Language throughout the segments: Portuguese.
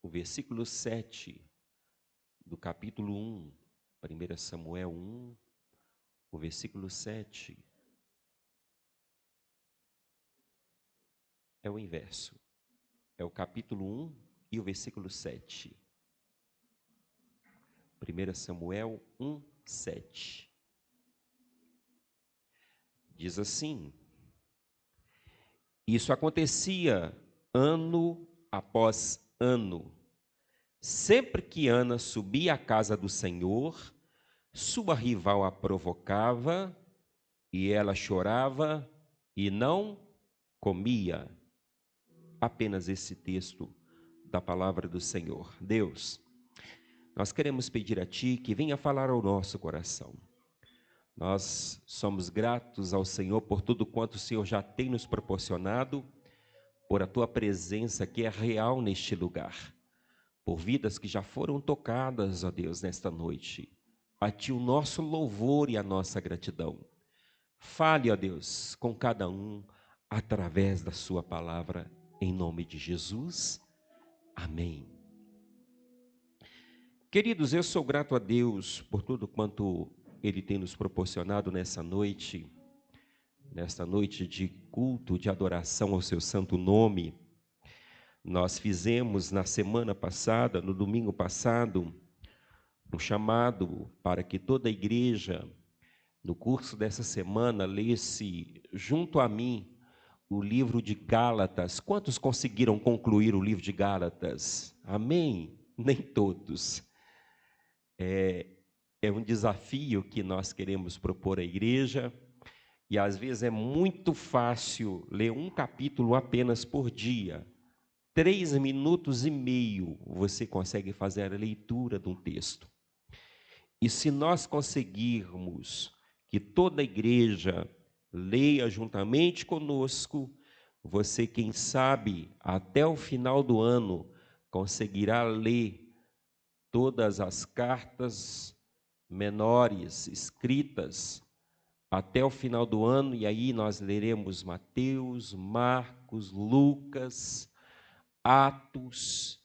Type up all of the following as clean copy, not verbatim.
o versículo 7 do capítulo 1, 1 Samuel 1, o versículo 7. É o inverso. É o capítulo 1 e o versículo 7. 1 Samuel 1, 7. Diz assim: isso acontecia ano após ano. Sempre que Ana subia à casa do Senhor, sua rival a provocava, e ela chorava e não comia. Apenas esse texto da palavra do Senhor. Deus, nós queremos pedir a Ti que venha falar ao nosso coração. Nós somos gratos ao Senhor por tudo quanto o Senhor já tem nos proporcionado, por a Tua presença que é real neste lugar, por vidas que já foram tocadas, ó Deus, nesta noite. A Ti o nosso louvor e a nossa gratidão. Fale, ó Deus, com cada um através da Sua palavra, em nome de Jesus. Amém. Queridos, eu sou grato a Deus por tudo quanto Ele tem nos proporcionado nesta noite de culto, de adoração ao Seu santo nome. Nós fizemos na semana passada, no domingo passado, um chamado para que toda a igreja, no curso dessa semana, lesse junto a mim o livro de Gálatas. Quantos conseguiram concluir o livro de Gálatas? Amém? Nem todos. É um desafio que nós queremos propor à igreja, e às vezes é muito fácil ler um capítulo apenas por dia. 3 minutos e meio você consegue fazer a leitura de um texto. E se nós conseguirmos que toda a igreja leia juntamente conosco, você, quem sabe, até o final do ano, conseguirá ler todas as cartas menores escritas até o final do ano, e aí nós leremos Mateus, Marcos, Lucas, Atos,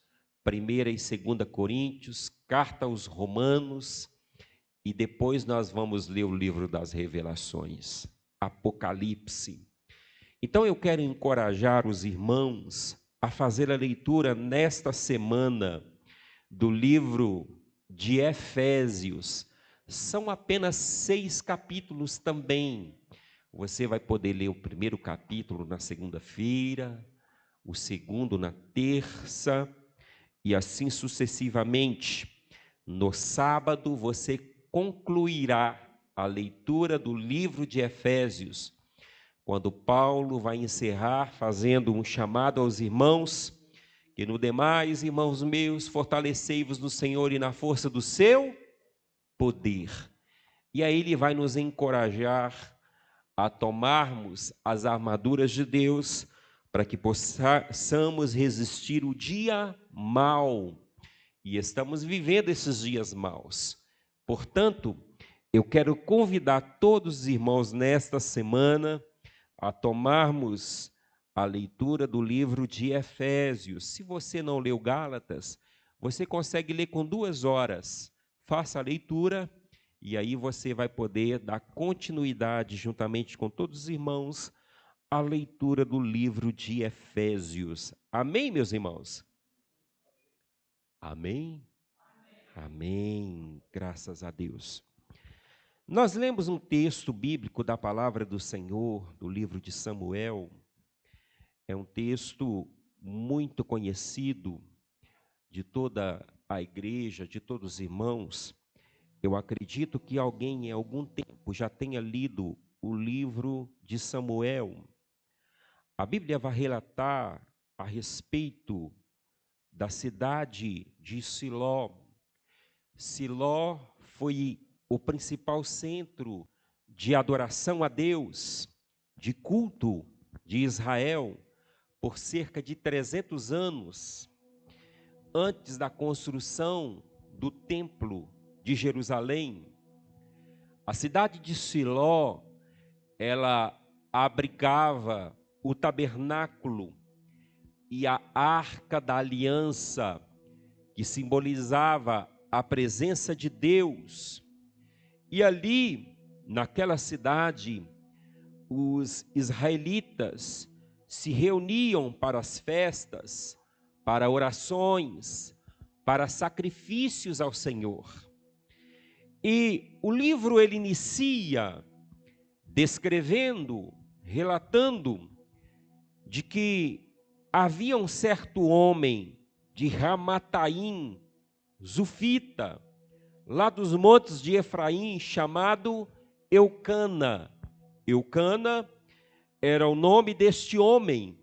1ª e 2ª Coríntios, carta aos Romanos, e depois nós vamos ler o livro das Revelações, Apocalipse. Então eu quero encorajar os irmãos a fazer a leitura nesta semana do livro de Efésios. São apenas 6 capítulos também. Você vai poder ler o primeiro capítulo na segunda-feira, o segundo na terça, e assim sucessivamente. No sábado você concluirá a leitura do livro de Efésios, quando Paulo vai encerrar fazendo um chamado aos irmãos, que no demais, irmãos meus, fortalecei-vos no Senhor e na força do seu poder. E aí ele vai nos encorajar a tomarmos as armaduras de Deus, para que possamos resistir o dia mau. E estamos vivendo esses dias maus. Portanto, eu quero convidar todos os irmãos nesta semana a tomarmos a leitura do livro de Efésios. Se você não leu Gálatas, você consegue ler com 2 horas. Faça a leitura e aí você vai poder dar continuidade, juntamente com todos os irmãos, à leitura do livro de Efésios. Amém, meus irmãos? Amém? Amém. Graças a Deus. Nós lemos um texto bíblico da palavra do Senhor, do livro de Samuel. É um texto muito conhecido de toda a igreja, de todos os irmãos. Eu acredito que alguém em algum tempo já tenha lido o livro de Samuel. A Bíblia vai relatar a respeito da cidade de Siló. Siló foi o principal centro de adoração a Deus, de culto de Israel, por cerca de 300 anos, antes da construção do templo de Jerusalém. A cidade de Siló, ela abrigava o tabernáculo e a arca da aliança, que simbolizava a presença de Deus. E ali, naquela cidade, os israelitas se reuniam para as festas, para orações, para sacrifícios ao Senhor. E o livro ele inicia descrevendo, relatando de que havia um certo homem de Ramataim, Zufita, lá dos montes de Efraim, chamado Eucana. Eucana era o nome deste homem.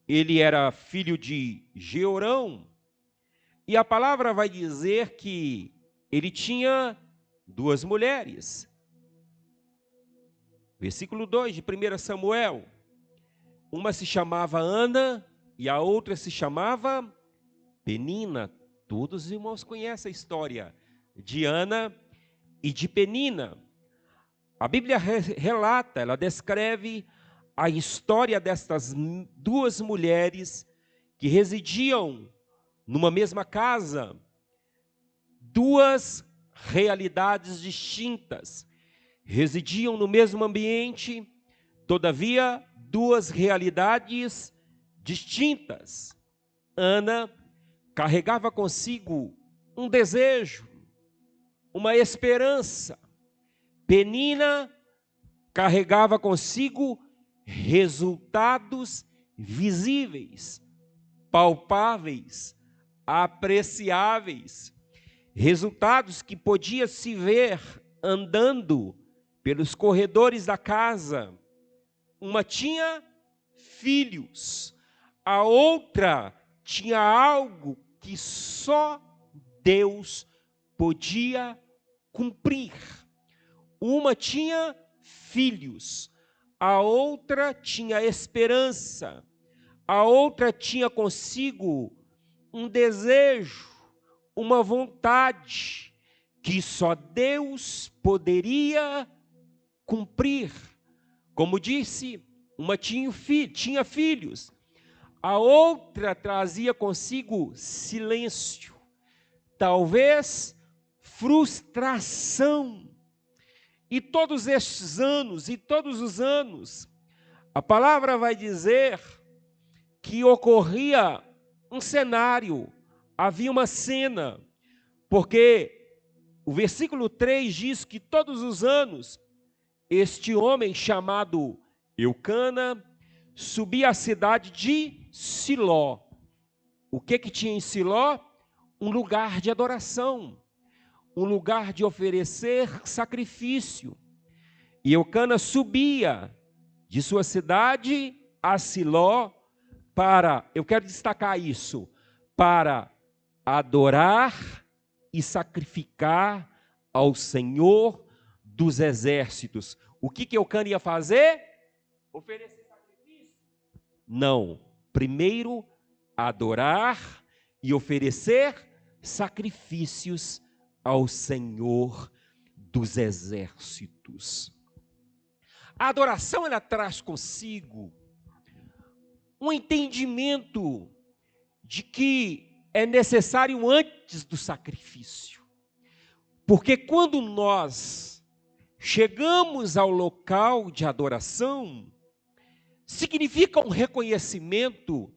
Ele era filho de Jeorão. E a palavra vai dizer que ele tinha 2 mulheres. Versículo 2 de 1 Samuel. Uma se chamava Ana e a outra se chamava Penina. Todos os irmãos conhecem a história de Ana e de Penina. A Bíblia relata, ela descreve a história destas 2 mulheres que residiam numa mesma casa, 2 realidades distintas, residiam no mesmo ambiente, todavia 2 realidades distintas. Ana carregava consigo um desejo, uma esperança. Penina carregava consigo resultados visíveis, palpáveis, apreciáveis, resultados que podia se ver andando pelos corredores da casa. Uma tinha filhos, a outra tinha algo que só Deus podia cumprir. Uma tinha filhos, a outra tinha esperança, a outra tinha consigo um desejo, uma vontade que só Deus poderia cumprir. Como disse, uma tinha filhos, a outra trazia consigo silêncio, talvez frustração. E todos estes anos, e todos os anos, a palavra vai dizer que ocorria um cenário, havia uma cena, porque o versículo 3 diz que todos os anos, este homem chamado Eucana subia à cidade de Siló. O que tinha em Siló? Um lugar de adoração, um lugar de oferecer sacrifício. E Eucana subia de sua cidade a Siló para, eu quero destacar isso, para adorar e sacrificar ao Senhor dos exércitos. O que Eucana ia fazer? Oferecer sacrifício? Não. Primeiro, adorar e oferecer sacrifícios ao Senhor dos exércitos. A adoração, ela traz consigo um entendimento de que é necessário antes do sacrifício. Porque quando nós chegamos ao local de adoração, significa um reconhecimento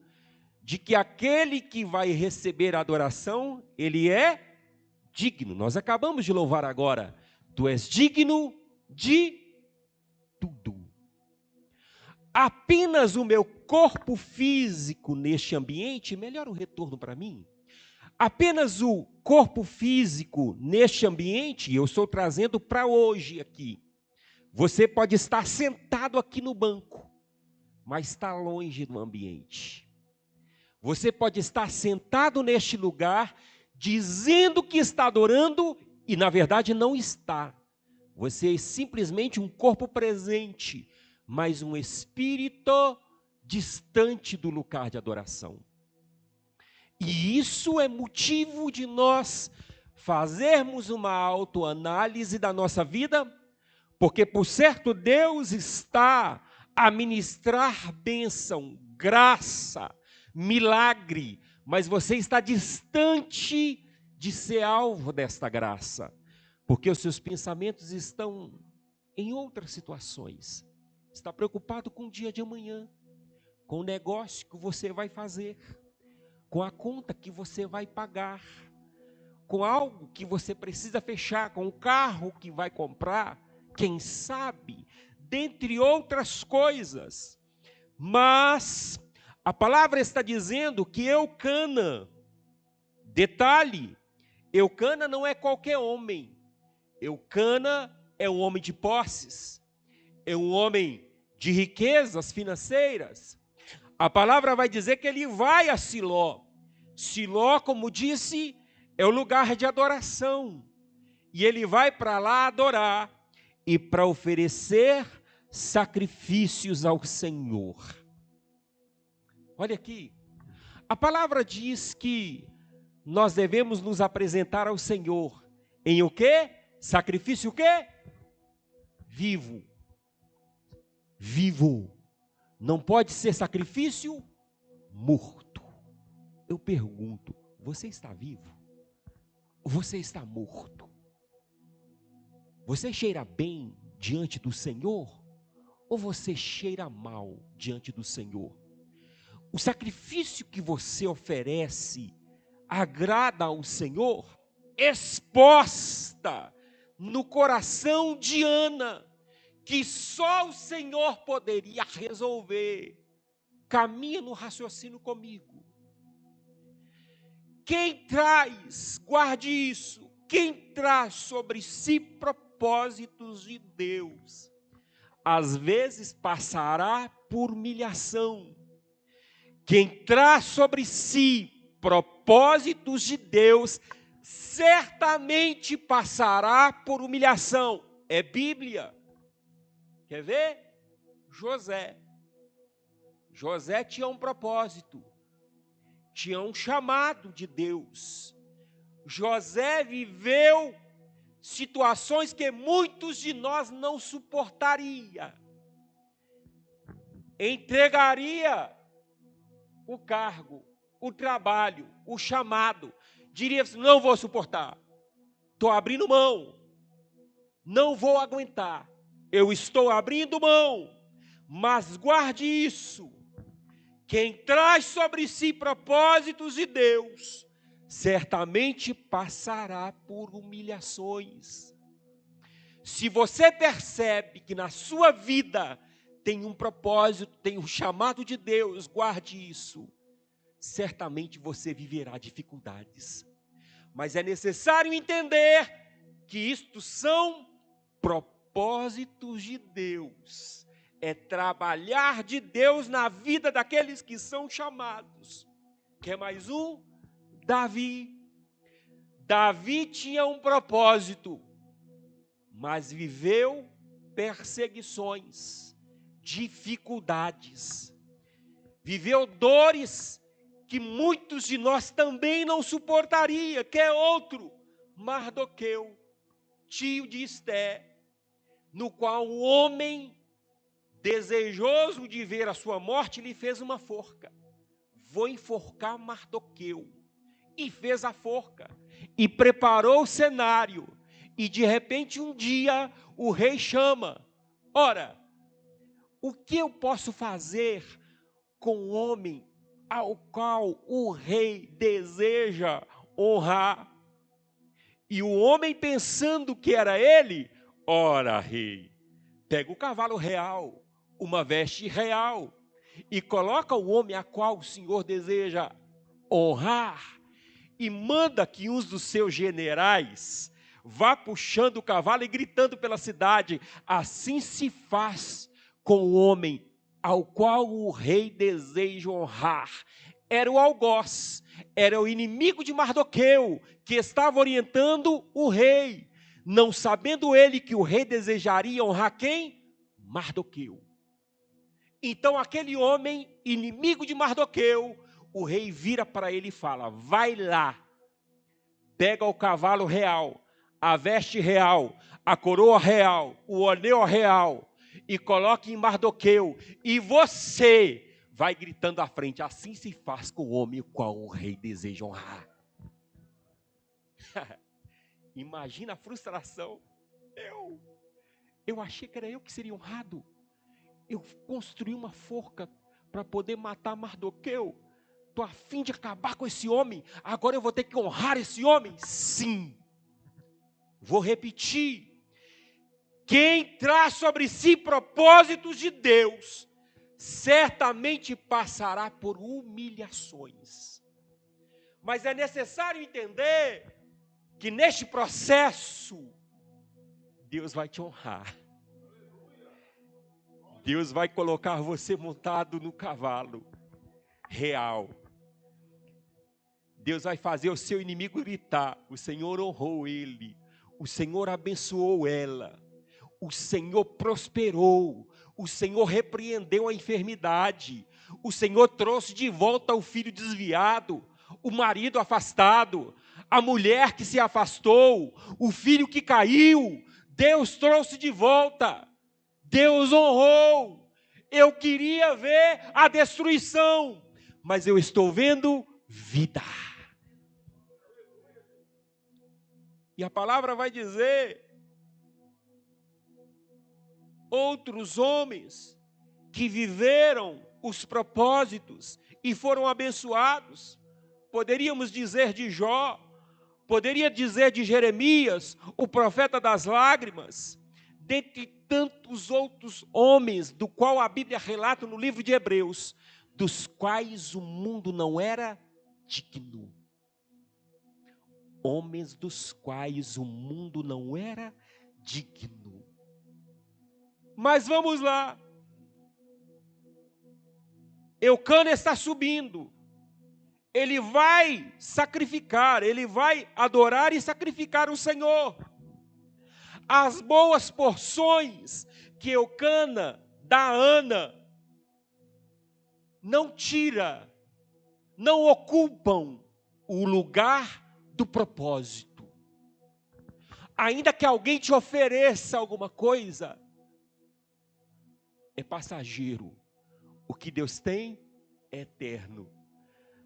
de que aquele que vai receber a adoração, ele é digno. Nós acabamos de louvar agora. Tu és digno de tudo. Apenas o meu corpo físico neste ambiente, melhora o retorno para mim. Apenas o corpo físico neste ambiente, eu estou trazendo para hoje aqui. Você pode estar sentado aqui no banco, mas está longe do ambiente. Você pode estar sentado neste lugar, dizendo que está adorando e na verdade não está. Você é simplesmente um corpo presente, mas um espírito distante do lugar de adoração. E isso é motivo de nós fazermos uma autoanálise da nossa vida, porque por certo Deus está a ministrar bênção, graça, milagre mas você está distante de ser alvo desta graça, porque os seus pensamentos estão em outras situações. Está preocupado com o dia de amanhã, com o negócio que você vai fazer, com a conta que você vai pagar, com algo que você precisa fechar, com o carro que vai comprar, quem sabe, dentre outras coisas. Mas a palavra está dizendo que Eucana, detalhe, Eucana não é qualquer homem, Eucana é um homem de posses, é um homem de riquezas financeiras. A palavra vai dizer que ele vai a Siló. Siló, como disse, é o lugar de adoração. E ele vai para lá adorar e para oferecer sacrifícios ao Senhor. Olha aqui, a palavra diz que nós devemos nos apresentar ao Senhor em o quê? Sacrifício o quê? Vivo. Vivo. Não pode ser sacrifício morto. Eu pergunto, você está vivo? Ou você está morto? Você cheira bem diante do Senhor? Ou você cheira mal diante do Senhor? O sacrifício que você oferece agrada ao Senhor? Exposta no coração de Ana, que só o Senhor poderia resolver. Caminha no raciocínio comigo. Quem traz, guarde isso, quem traz sobre si propósitos de Deus, às vezes passará por humilhação. Quem traz sobre si propósitos de Deus, certamente passará por humilhação. É Bíblia. Quer ver? José. José tinha um propósito, tinha um chamado de Deus. José viveu situações que muitos de nós não suportaria. Entregaria o cargo, o trabalho, o chamado. Diria assim, não vou suportar. Estou abrindo mão. Não vou aguentar. Eu estou abrindo mão. Mas guarde isso. Quem traz sobre si propósitos de Deus, certamente passará por humilhações. Se você percebe que na sua vida tem um propósito, tem um chamado de Deus, guarde isso. Certamente você viverá dificuldades. Mas é necessário entender que isto são propósitos de Deus. É trabalhar de Deus na vida daqueles que são chamados. Quer mais um? Davi. Davi tinha um propósito, mas viveu perseguições, dificuldades. Viveu dores que muitos de nós também não suportaria. Que é outro, Mardoqueu, tio de Esté, no qual o homem, desejoso de ver a sua morte, lhe fez uma forca. Vou enforcar Mardoqueu. E fez a forca. E preparou o cenário. E de repente um dia o rei chama. Ora, o que eu posso fazer com o homem ao qual o rei deseja honrar? E o homem, pensando que era ele, ora, rei, pega o cavalo real, uma veste real, e coloca o homem a qual o Senhor deseja honrar, e manda que um dos seus generais vá puxando o cavalo e gritando pela cidade. Assim se faz com o homem ao qual o rei deseja honrar. Era o algoz, era o inimigo de Mardoqueu, que estava orientando o rei, não sabendo ele que o rei desejaria honrar quem? Mardoqueu. Então aquele homem, inimigo de Mardoqueu, o rei vira para ele e fala: vai lá, pega o cavalo real, a veste real, a coroa real, o anel real, e coloque em Mardoqueu, e você vai gritando à frente: assim se faz com o homem o qual o rei deseja honrar. Imagina a frustração. Eu achei que era eu que seria honrado. Eu construí uma forca para poder matar Mardoqueu. Estou a fim de acabar com esse homem. Agora eu vou ter que honrar esse homem? Sim. Vou repetir. Quem traz sobre si propósitos de Deus, certamente passará por humilhações. Mas é necessário entender que neste processo, Deus vai te honrar. Deus vai colocar você montado no cavalo real. Deus vai fazer o seu inimigo gritar: o Senhor honrou ele, o Senhor abençoou ela, o Senhor prosperou, o Senhor repreendeu a enfermidade, o Senhor trouxe de volta o filho desviado, o marido afastado, a mulher que se afastou, o filho que caiu. Deus trouxe de volta, Deus honrou. Eu queria ver a destruição, mas eu estou vendo vida. E a palavra vai dizer: outros homens que viveram os propósitos e foram abençoados. Poderíamos dizer de Jó, poderia dizer de Jeremias, o profeta das lágrimas, dentre tantos outros homens, do qual a Bíblia relata no livro de Hebreus, dos quais o mundo não era digno. Homens dos quais o mundo não era digno. Mas vamos lá. Eucana está subindo. Ele vai sacrificar, ele vai adorar e sacrificar o Senhor. As boas porções que Eucana dá a Ana não tira, não ocupam o lugar do propósito. Ainda que alguém te ofereça alguma coisa, é passageiro. O que Deus tem é eterno.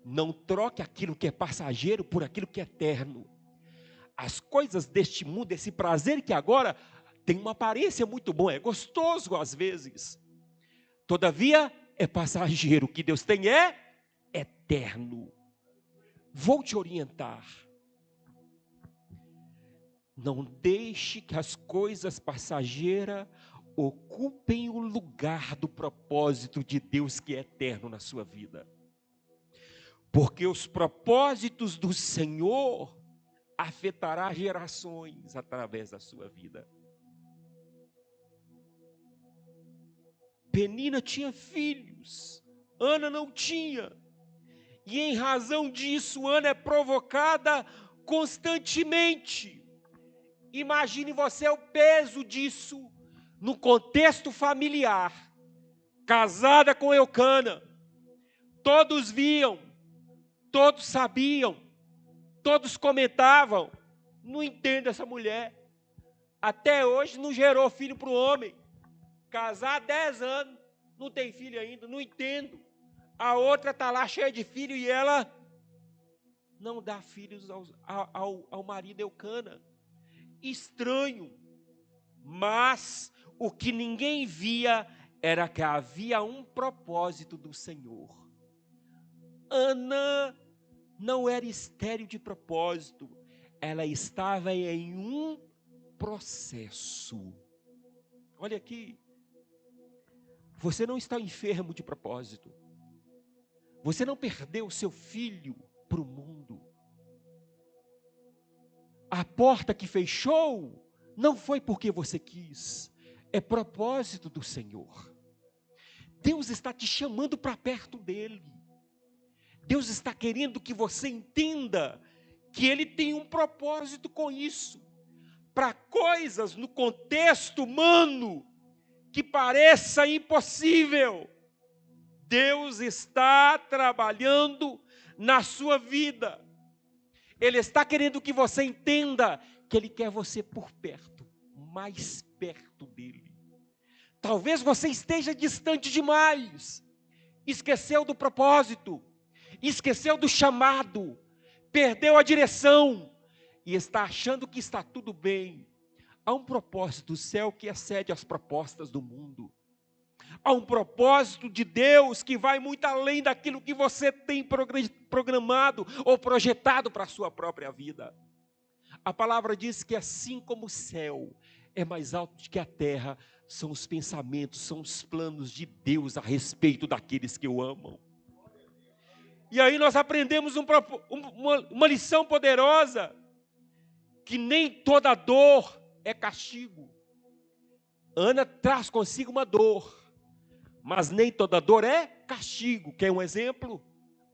Não troque aquilo que é passageiro por aquilo que é eterno. As coisas deste mundo, esse prazer que agora tem uma aparência muito boa, é gostoso às vezes. Todavia, é passageiro. O que Deus tem é eterno. Vou te orientar. Não deixe que as coisas passageiras ocupem o lugar do propósito de Deus que é eterno na sua vida. Porque os propósitos do Senhor afetará gerações através da sua vida. Penina tinha filhos, Ana não tinha. E em razão disso, Ana é provocada constantemente. Imagine você o peso disso no contexto familiar. Casada com Eucana, todos viam, todos sabiam, todos comentavam: não entendo essa mulher. Até hoje não gerou filho para o homem. Casar há 10 anos, não tem filho ainda, não entendo. A outra está lá cheia de filho e ela não dá filhos ao marido Eucana. Estranho. Mas o que ninguém via era que havia um propósito do Senhor. Ana não era estéril de propósito, ela estava em um processo. Olha aqui, você não está enfermo de propósito, você não perdeu o seu filho para o mundo. A porta que fechou não foi porque você quis, é propósito do Senhor. Deus está te chamando para perto dele. Deus está querendo que você entenda que ele tem um propósito com isso. Para coisas no contexto humano que pareça impossível, Deus está trabalhando na sua vida. Ele está querendo que você entenda que ele quer você por perto, mais perto dele. Talvez você esteja distante demais. esqueceu do propósito, esqueceu do chamado, perdeu a direção e está achando que está tudo bem. Há um propósito do céu que excede as propostas do mundo. Há um propósito de Deus que vai muito além daquilo que você tem programado ou projetado para a sua própria vida. A palavra diz que assim como o céu é mais alto do que a terra, são os pensamentos, são os planos de Deus a respeito daqueles que o amam. E aí nós aprendemos uma lição poderosa, que nem toda dor é castigo. Ana traz consigo uma dor, mas nem toda dor é castigo. Quer um exemplo?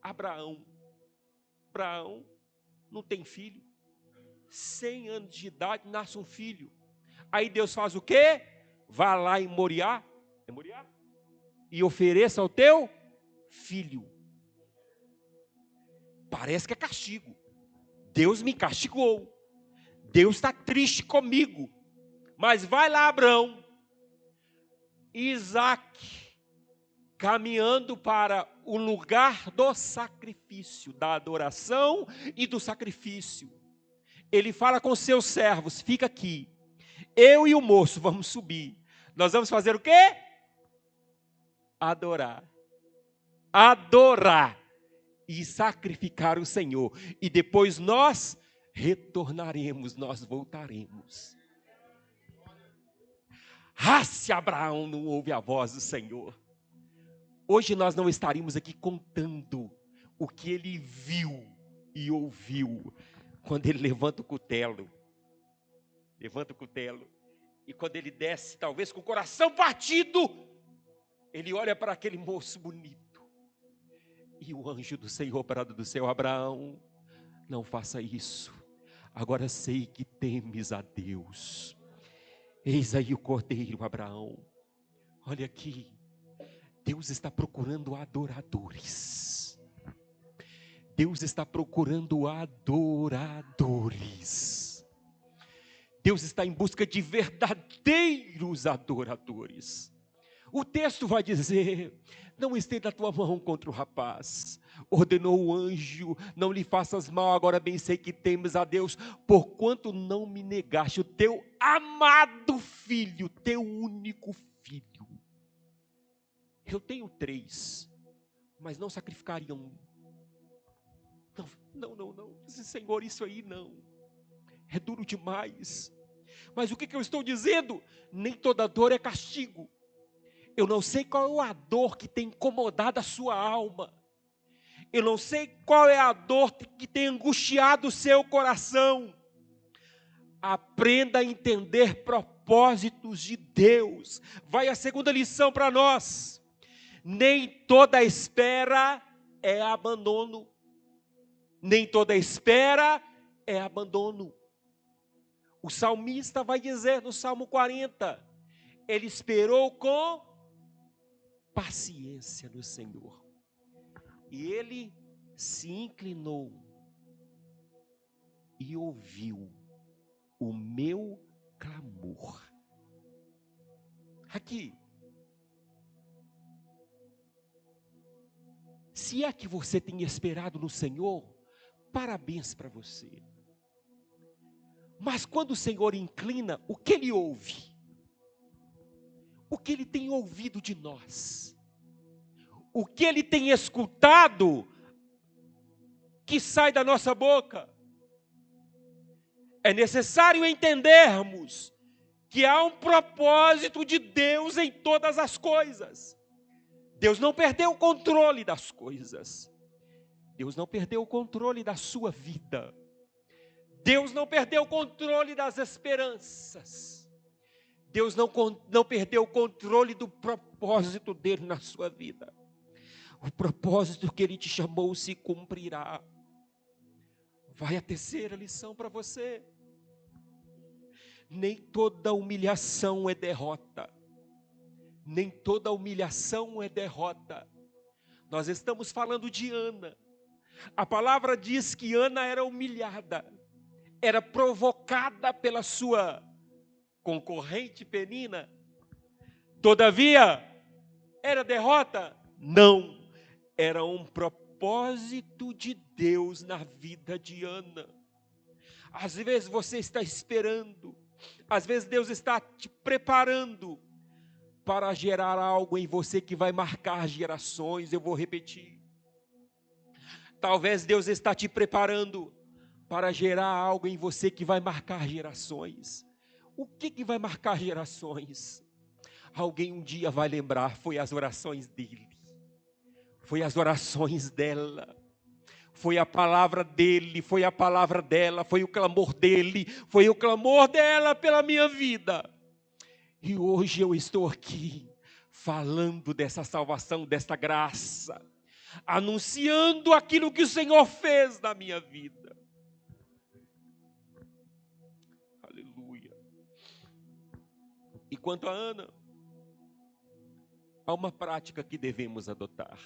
Abraão. Abraão não tem filho. 100 anos de idade, nasce um filho. Aí Deus faz o quê? Vá lá em Moriá, e ofereça ao teu filho. Parece que é castigo. Deus me castigou. Deus está triste comigo. Mas vai lá, Abraão. Isaac, caminhando para o lugar do sacrifício, da adoração e do sacrifício. Ele fala com seus servos: fica aqui. Eu e o moço vamos subir. Nós vamos fazer o quê? Adorar. Adorar. E sacrificar o Senhor. E depois nós retornaremos, nós voltaremos. Se Abraão não ouve a voz do Senhor, hoje nós não estaríamos aqui contando o que ele viu e ouviu, quando ele levanta o cutelo. E quando ele desce, talvez com o coração partido, ele olha para aquele moço bonito. E o anjo do Senhor parado do céu: Abraão, não faça isso. Agora sei que temes a Deus. Eis aí o cordeiro, Abraão. Olha aqui. Deus está procurando adoradores. Deus está procurando adoradores. Deus está em busca de verdadeiros adoradores. O texto vai dizer: não estenda a tua mão contra o rapaz. Ordenou o anjo: não lhe faças mal, agora bem sei que temes a Deus, porquanto não me negaste o teu amado filho, teu único filho. Eu tenho 3, mas não sacrificaria um. Não. Senhor, isso aí não. É duro demais. Mas o que eu estou dizendo? Nem toda dor é castigo. Eu não sei qual é a dor que tem incomodado a sua alma. Eu não sei qual é a dor que tem angustiado o seu coração. Aprenda a entender propósitos de Deus. Vai a segunda lição para nós. Nem toda espera é abandono. Nem toda espera é abandono. O salmista vai dizer no Salmo 40, ele esperou com paciência no Senhor. E ele se inclinou e ouviu o meu clamor. Aqui. Se é que você tem esperado no Senhor, parabéns para você. Mas quando o Senhor inclina, o que Ele ouve? O que Ele tem ouvido de nós? O que Ele tem escutado que sai da nossa boca? É necessário entendermos que há um propósito de Deus em todas as coisas. Deus não perdeu o controle das coisas. Deus não perdeu o controle da sua vida. Deus não perdeu o controle das esperanças. Deus não perdeu o controle do propósito dele na sua vida. O propósito que ele te chamou se cumprirá. Vai a terceira lição para você. Nem toda humilhação é derrota. Nem toda humilhação é derrota. Nós estamos falando de Ana. A palavra diz que Ana era humilhada, era provocada pela sua concorrente Penina. Todavia, era derrota? Não. Era um propósito de Deus na vida de Ana. Às vezes você está esperando, às vezes Deus está te preparando para gerar algo em você que vai marcar gerações. Eu vou repetir. Talvez Deus está te preparando para gerar algo em você que vai marcar gerações. O que vai marcar gerações? Alguém um dia vai lembrar, foi as orações dele, foi as orações dela, foi a palavra dele, foi a palavra dela, foi o clamor dele, foi o clamor dela pela minha vida. E hoje eu estou aqui, falando dessa salvação, desta graça, anunciando aquilo que o Senhor fez na minha vida. Aleluia. E quanto a Ana, há uma prática que devemos adotar.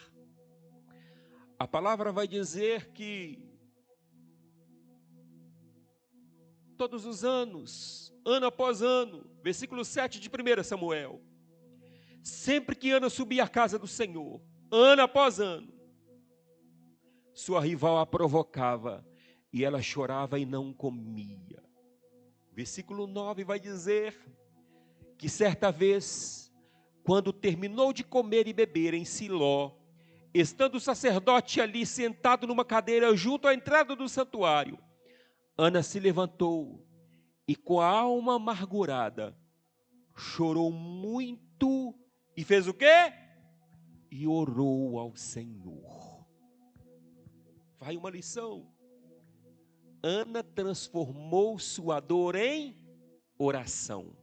A palavra vai dizer que todos os anos, ano após ano, versículo 7 de 1 Samuel, sempre que Ana subia à casa do Senhor, ano após ano, sua rival a provocava e ela chorava e não comia. Versículo 9 vai dizer que certa vez, quando terminou de comer e beber em Siló, estando o sacerdote ali sentado numa cadeira junto à entrada do santuário, Ana se levantou e com a alma amargurada chorou muito e fez o quê? E orou ao Senhor. Vai uma lição. Ana transformou sua dor em oração.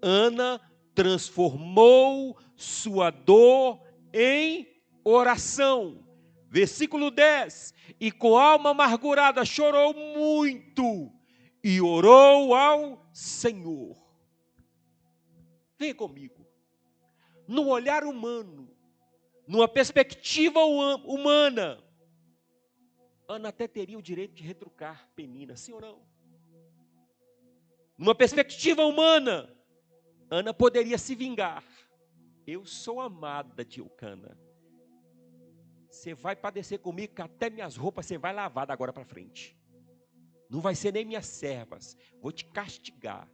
Ana transformou sua dor em oração. Versículo 10. E com alma amargurada chorou muito e orou ao Senhor. Venha comigo. No olhar humano, numa perspectiva humana, Ana até teria o direito de retrucar Penina, sim ou não? Numa perspectiva humana, Ana poderia se vingar. Eu sou amada de Eucana. Você vai padecer comigo que até minhas roupas você vai lavar da agora para frente. Não vai ser nem minhas servas. Vou te castigar.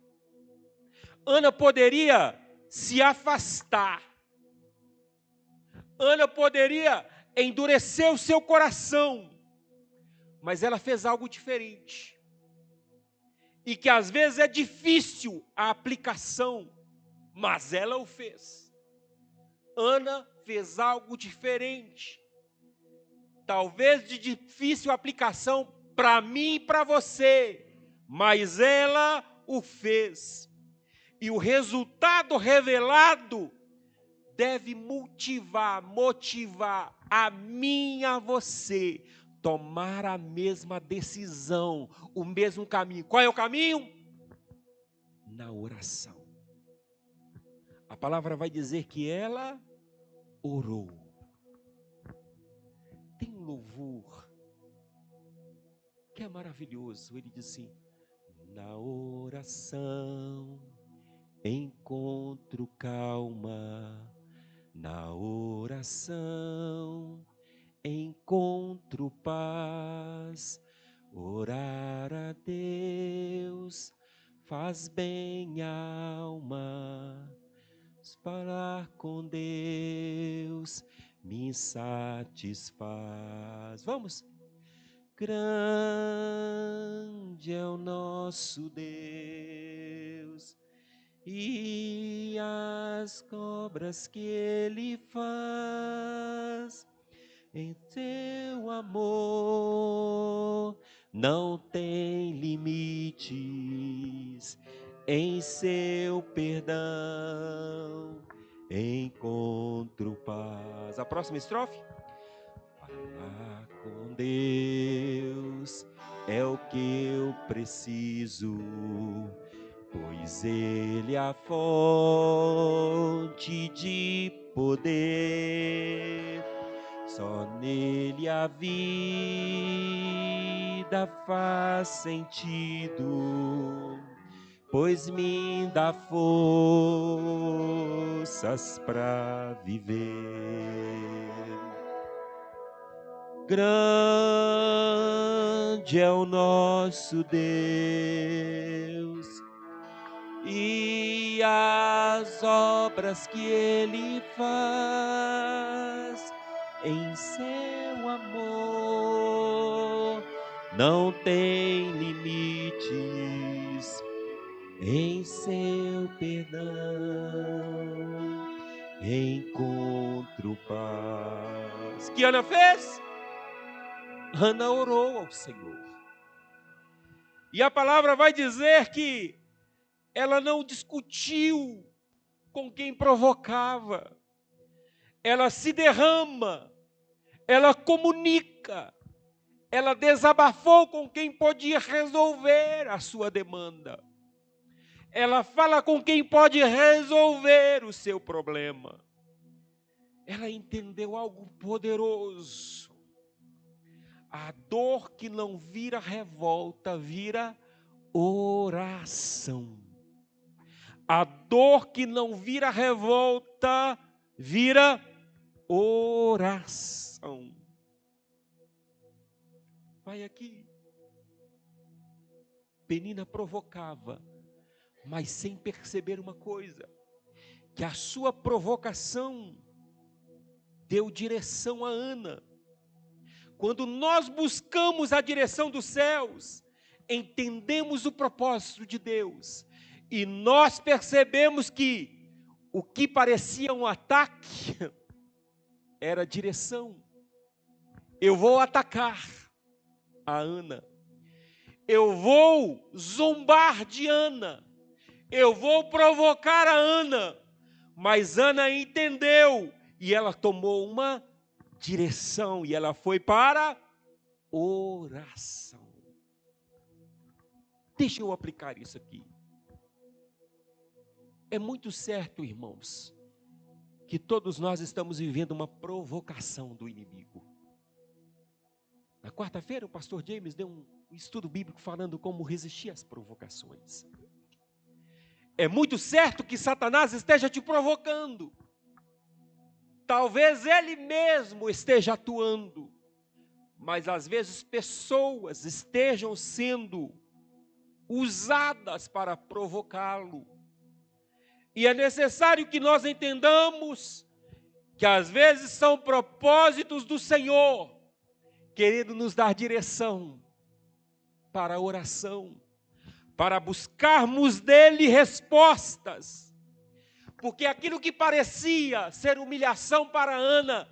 Ana poderia se afastar. Ana poderia endurecer o seu coração. Mas ela fez algo diferente. E que às vezes é difícil a aplicação, mas ela o fez. Ana fez algo diferente. Talvez de difícil aplicação para mim e para você, mas ela o fez. E o resultado revelado deve motivar a mim e a você tomar a mesma decisão, o mesmo caminho. Qual é o caminho? Na oração. A palavra vai dizer que ela orou. Tem um louvor que é maravilhoso. Ele diz assim: na oração encontro calma, na oração encontro paz. Orar a Deus faz bem à alma, falar com Deus me satisfaz. Vamos. Grande é o nosso Deus e as obras que Ele faz. Em teu amor não tem limites, em seu perdão encontro paz. A próxima estrofe. Falar com Deus é o que eu preciso, pois Ele é a fonte de poder. Só nele a vida faz sentido, pois me dá forças para viver. Grande é o nosso Deus, e as obras que Ele faz em seu amor não tem limites. Em seu perdão encontro paz. Que Ana fez? Ana orou ao Senhor. E a palavra vai dizer que ela não discutiu com quem provocava. Ela se derrama, ela comunica, ela desabafou com quem podia resolver a sua demanda. Ela fala com quem pode resolver o seu problema. Ela entendeu algo poderoso. A dor que não vira revolta, vira oração. A dor que não vira revolta, vira oração. Vai aqui. Penina provocava, mas sem perceber uma coisa, que a sua provocação deu direção a Ana. Quando nós buscamos a direção dos céus, entendemos o propósito de Deus, e nós percebemos que o que parecia um ataque era direção. Eu vou atacar a Ana, eu vou zombar de Ana, eu vou provocar a Ana, mas Ana entendeu e ela tomou uma direção e ela foi para oração. Deixa eu aplicar isso aqui. É muito certo, irmãos, que todos nós estamos vivendo uma provocação do inimigo. Na quarta-feira, o pastor James deu um estudo bíblico falando como resistir às provocações. É muito certo que Satanás esteja te provocando. Talvez ele mesmo esteja atuando, mas às vezes pessoas estejam sendo usadas para provocá-lo. E é necessário que nós entendamos que às vezes são propósitos do Senhor, querendo nos dar direção para a oração, para buscarmos dele respostas. Porque aquilo que parecia ser humilhação para Ana,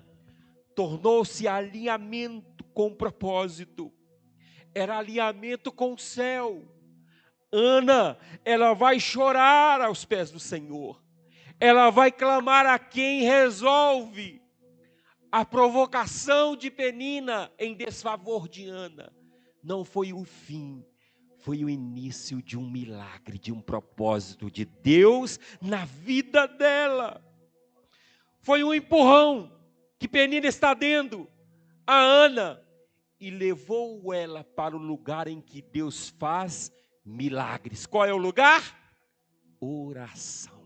tornou-se alinhamento com o propósito. Era alinhamento com o céu. Ana, ela vai chorar aos pés do Senhor. Ela vai clamar a quem resolve. A provocação de Penina em desfavor de Ana não foi o fim, foi o início de um milagre, de um propósito de Deus na vida dela. Foi um empurrão que Penina está dando a Ana e levou ela para o lugar em que Deus faz milagres. Qual é o lugar? Oração.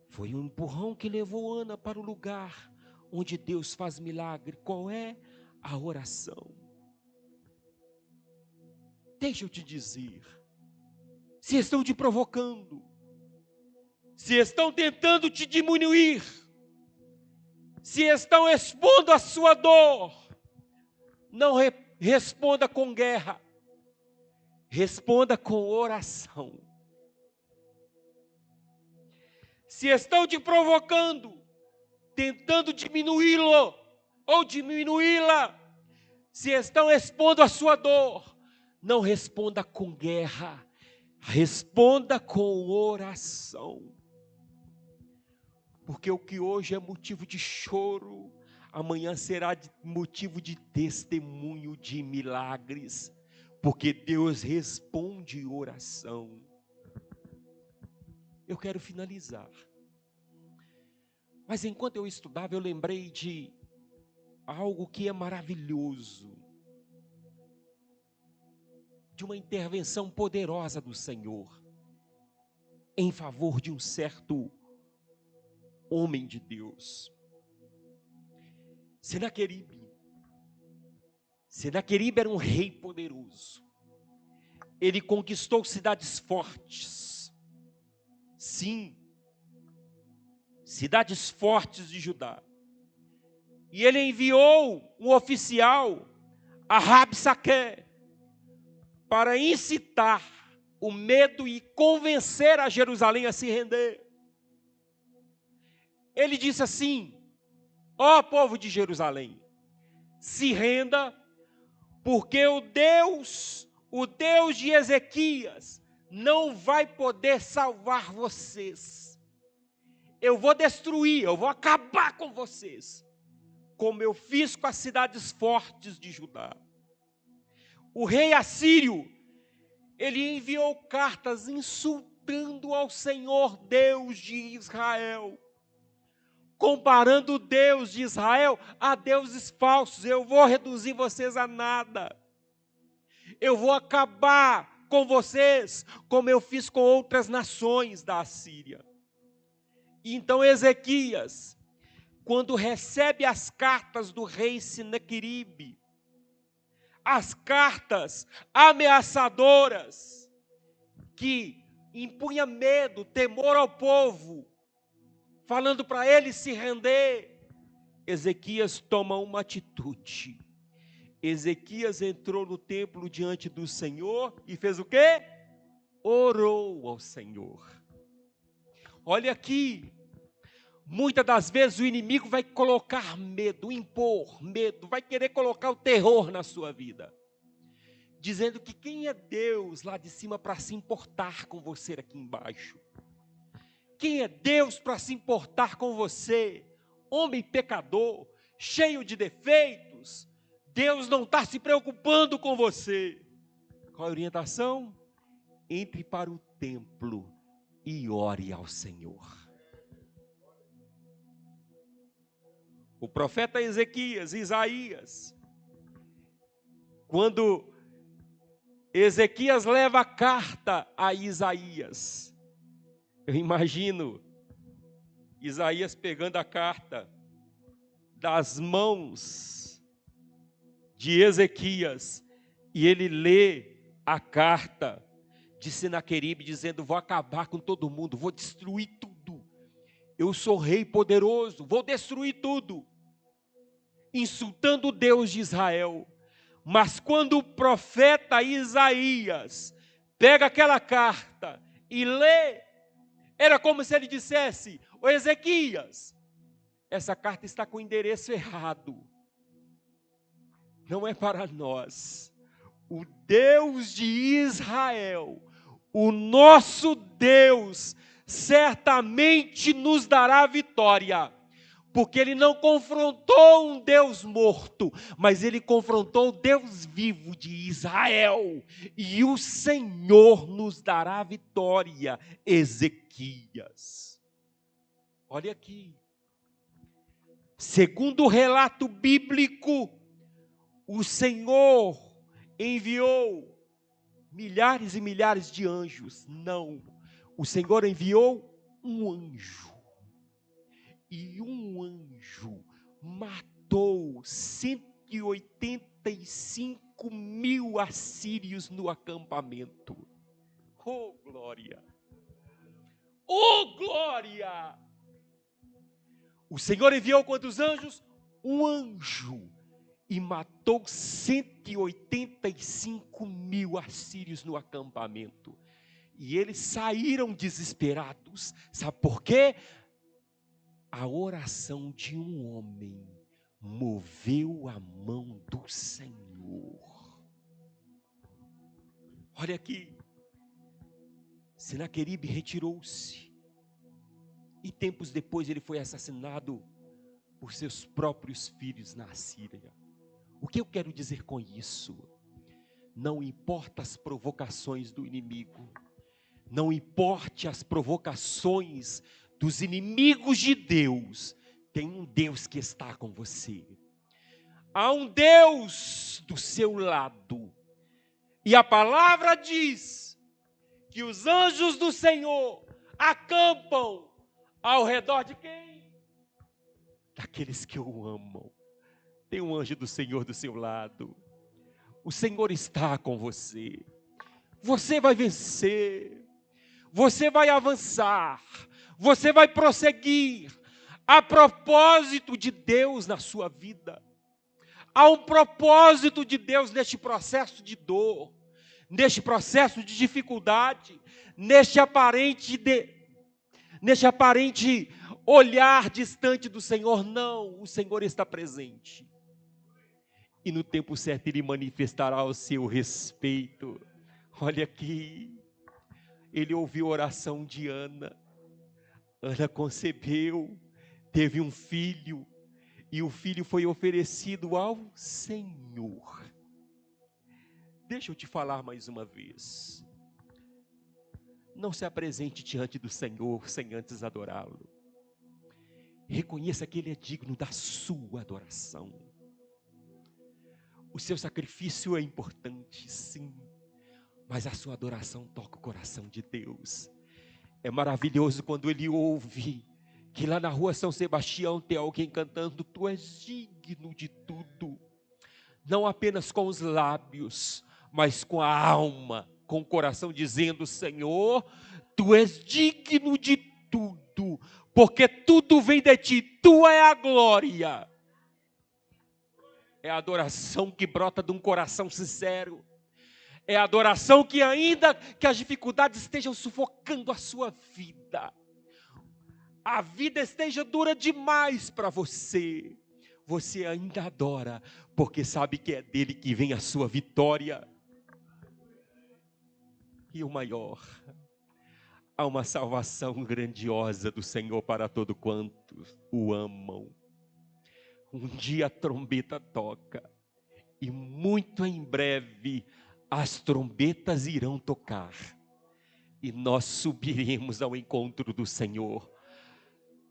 Foi um empurrão que levou Ana para o lugar onde Deus faz milagre. Qual é? A oração. Deixa eu te dizer, se estão te provocando, se estão tentando te diminuir, se estão expondo a sua dor, não responda com guerra, responda com oração. Se estão te provocando, tentando diminuí-lo ou diminuí-la, se estão expondo a sua dor, não responda com guerra, responda com oração. Porque o que hoje é motivo de choro, amanhã será motivo de testemunho de milagres, porque Deus responde oração. Eu quero finalizar. Mas enquanto eu estudava, eu lembrei de algo que é maravilhoso, de uma intervenção poderosa do Senhor em favor de um certo homem de Deus. Senaqueribe era um rei poderoso. Ele conquistou cidades fortes. Sim, cidades fortes de Judá. E ele enviou um oficial, Rabsaque, para incitar o medo e convencer a Jerusalém a se render. Ele disse assim: ó povo de Jerusalém, se renda, porque o Deus de Ezequias não vai poder salvar vocês. Eu vou destruir, eu vou acabar com vocês, como eu fiz com as cidades fortes de Judá. O rei assírio, ele enviou cartas insultando ao Senhor Deus de Israel, comparando o Deus de Israel a deuses falsos. Eu vou reduzir vocês a nada. Eu vou acabar com vocês, como eu fiz com outras nações da Assíria. E então Ezequias, quando recebe as cartas do rei Senaqueribe, as cartas ameaçadoras, que impunha medo, temor ao povo, falando para ele se render, Ezequias toma uma atitude. Ezequias entrou no templo diante do Senhor e fez o quê? Orou ao Senhor. Olha aqui, muitas das vezes o inimigo vai colocar medo, impor medo, vai querer colocar o terror na sua vida, dizendo que quem é Deus lá de cima para se importar com você aqui embaixo? Quem é Deus para se importar com você, homem pecador, cheio de defeitos? Deus não está se preocupando com você. Qual a orientação? Entre para o templo e ore ao Senhor. O profeta Isaías, quando Ezequias leva a carta a Isaías, eu imagino Isaías pegando a carta das mãos de Ezequias, e ele lê a carta de Senaqueribe, dizendo: vou acabar com todo mundo, vou destruir tudo, eu sou rei poderoso, vou destruir tudo, insultando o Deus de Israel. Mas quando o profeta Isaías pega aquela carta e lê, era como se ele dissesse: ô Ezequias, essa carta está com o endereço errado, não é para nós. O Deus de Israel, o nosso Deus, certamente nos dará vitória, porque ele não confrontou um Deus morto, mas ele confrontou o Deus vivo de Israel, e o Senhor nos dará vitória. Ezequias, olha aqui, segundo o relato bíblico, o Senhor enviou milhares e milhares de anjos. Não, o Senhor enviou um anjo. E um anjo matou 185.000 assírios no acampamento. Oh, glória! Oh, glória! O Senhor enviou quantos anjos? Um anjo. E matou 185.000 assírios no acampamento. E eles saíram desesperados. Sabe por quê? A oração de um homem moveu a mão do Senhor. Olha aqui. Senaqueribe retirou-se. E tempos depois ele foi assassinado por seus próprios filhos na Síria. O que eu quero dizer com isso? Não importa as provocações do inimigo, não importe as provocações dos inimigos de Deus, tem um Deus que está com você. Há um Deus do seu lado. E a palavra diz que os anjos do Senhor acampam ao redor de quem? Daqueles que o amam. Tem um anjo do Senhor do seu lado. O Senhor está com você. Você vai vencer. Você vai avançar. Você vai prosseguir. Há propósito de Deus na sua vida. Há um propósito de Deus neste processo de dor, neste processo de dificuldade, neste aparente olhar distante do Senhor. Não, o Senhor está presente. E no tempo certo Ele manifestará o seu respeito. Olha aqui, Ele ouviu a oração de Ana. Ana concebeu, teve um filho, e o filho foi oferecido ao Senhor. Deixa eu te falar mais uma vez. Não se apresente diante do Senhor sem antes adorá-lo. Reconheça que Ele é digno da sua adoração. O seu sacrifício é importante, sim, mas a sua adoração toca o coração de Deus. É maravilhoso quando Ele ouve que lá na rua São Sebastião tem alguém cantando: Tu és digno de tudo. Não apenas com os lábios, mas com a alma, com o coração, dizendo: Senhor, Tu és digno de tudo, porque tudo vem de Ti, Tu é a glória. É a adoração que brota de um coração sincero. É a adoração que, ainda que as dificuldades estejam sufocando a sua vida, a vida esteja dura demais para você, você ainda adora, porque sabe que é dele que vem a sua vitória. E o maior, há uma salvação grandiosa do Senhor para todo quanto o amam. Um dia a trombeta toca, e muito em breve as trombetas irão tocar, e nós subiremos ao encontro do Senhor,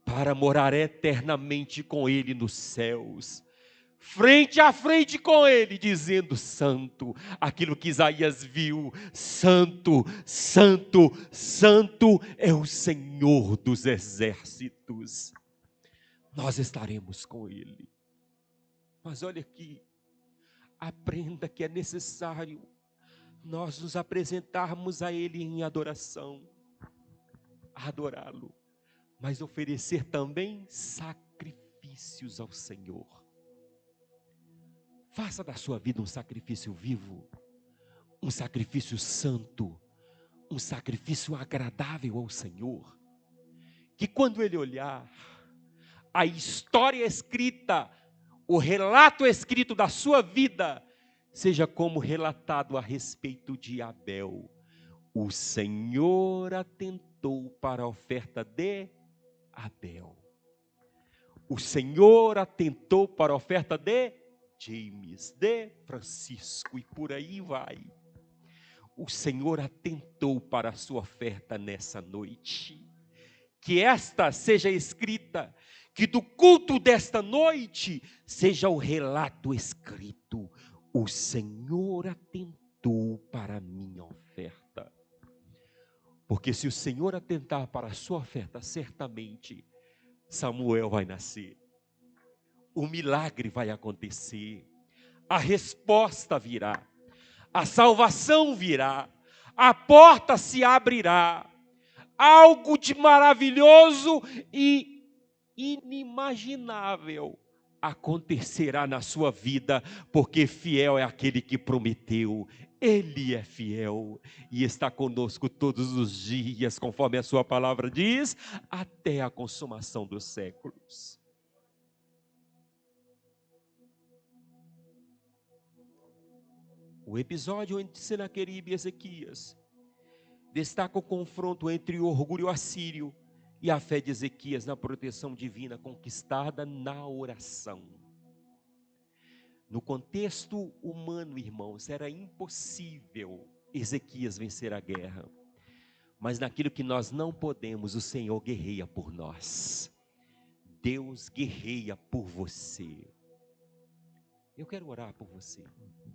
para morar eternamente com Ele nos céus, frente a frente com Ele, dizendo: Santo, aquilo que Isaías viu, Santo, Santo, Santo é o Senhor dos exércitos. Nós estaremos com Ele. Mas olha aqui, aprenda que é necessário nós nos apresentarmos a Ele em adoração, adorá-lo, mas oferecer também sacrifícios ao Senhor. Faça da sua vida um sacrifício vivo, um sacrifício santo, um sacrifício agradável ao Senhor, que quando Ele olhar, a história escrita, o relato escrito da sua vida, seja como relatado a respeito de Abel. O Senhor atentou para a oferta de Abel. O Senhor atentou para a oferta de James, de Francisco, e por aí vai. O Senhor atentou para a sua oferta nessa noite. Que esta seja escrita, que do culto desta noite seja o relato escrito: o Senhor atentou para a minha oferta. Porque se o Senhor atentar para a sua oferta, certamente Samuel vai nascer, o milagre vai acontecer, a resposta virá, a salvação virá, a porta se abrirá, algo de maravilhoso e inimaginável acontecerá na sua vida, porque fiel é aquele que prometeu. Ele é fiel e está conosco todos os dias, conforme a sua palavra diz, até a consumação dos séculos. O episódio entre Senaqueribe e Ezequias destaca o confronto entre o orgulho assírio e a fé de Ezequias na proteção divina conquistada na oração. No contexto humano, irmãos, era impossível Ezequias vencer a guerra. Mas naquilo que nós não podemos, o Senhor guerreia por nós. Deus guerreia por você. Eu quero orar por você,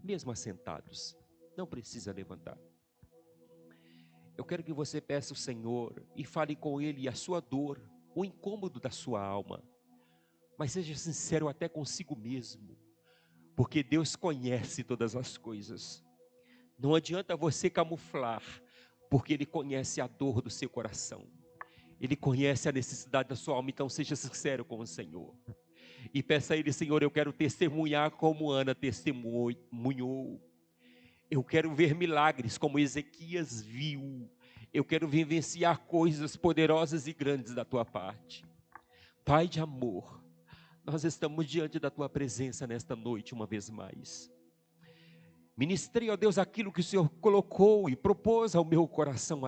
mesmo assentados. Não precisa levantar. Eu quero que você peça ao Senhor e fale com Ele a sua dor, o incômodo da sua alma. Mas seja sincero até consigo mesmo. porque Deus conhece todas as coisas. Não adianta você camuflar, porque Ele conhece a dor do seu coração. Ele conhece a necessidade da sua alma, então seja sincero com o Senhor. E peça a Ele: Senhor, eu quero testemunhar como Ana testemunhou. Eu quero ver milagres como Ezequias viu. Eu quero vivenciar coisas poderosas e grandes da Tua parte. Pai de amor, nós estamos diante da Tua presença nesta noite uma vez mais. Ministrei, ó Deus, aquilo que o Senhor colocou e propôs ao meu coração